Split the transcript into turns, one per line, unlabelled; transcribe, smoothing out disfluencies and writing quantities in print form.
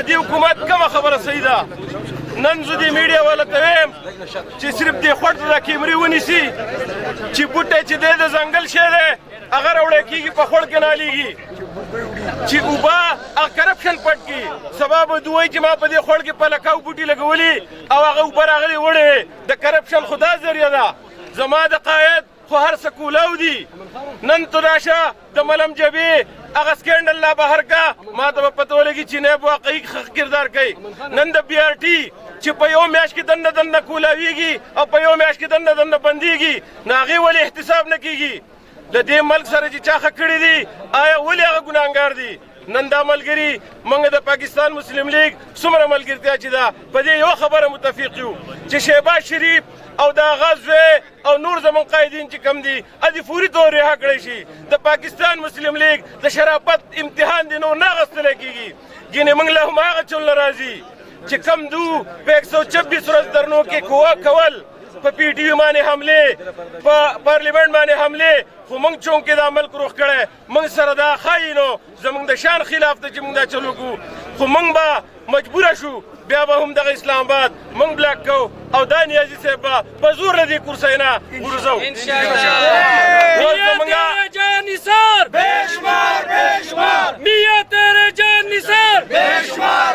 د دې حکومت کومه خبره صحیح ده؟ نن زه دې میډیا والا ته وایم چې صرف دې خوټ ته دا کیمرې ونیسي چې بوټی چې دی د ځنګل شی دی هغه راوړی کېږي په خوړ کې نالیږي چې اوبه هغه کرپشن پټ کړي سبا به دوی چې ما په دې خوړ کې پلکاو بوټي لګولي او هغه اوبه راغلې وړې د کرپشن خو دا ذریعه ده زما د قاید خو هر څه کولاو دي نن تو راشه د ملم جبې هغه سکینډل لا بهر کا ما ته به پته ولګي چې نایب واقعي ښه کردار کوي نن د بي آر ټي چې په یو میاشت کې دننه دننه کولاویږي او په یو میاشت کې دننه دننه بندېږي نو هغې ولې احتساب نه کېږي د دې ملک سره چې چا ښه کړي دي آیا ولې هغه ګناهګار دي نن دا ملګري موږ د پاکستان مسلم لیگ څومره ملګرتیا چې ده په دې یو خبره متفق یو چې شهباز شریف او د هغه زوی او نور زموږ قایدین چې کم دي ادې فوري طور رها کړی شي د پاکستان مسلم لیگ د شرافت امتحان دی نور نه اخیستلی کېږي ګینې موږ له هم هغه چل نه راځي چې کم دو په 126 ورځ درنو کې قوه کول په پی ټي وي باندې حملې په پارلیمنټ باندې حملې خو موږ چونکې دا ملک روغ کړی موږ سره دا ښایي نو زموږ د شان خلاف ده چې موږ دا چل وکړو خو موږ به مجبوره شو بیا به هم دغه اسلام آباد موږ بلاک کوو او دا نیازي صاحب به په زور له دې کرسۍ نه وروځو
بے شمار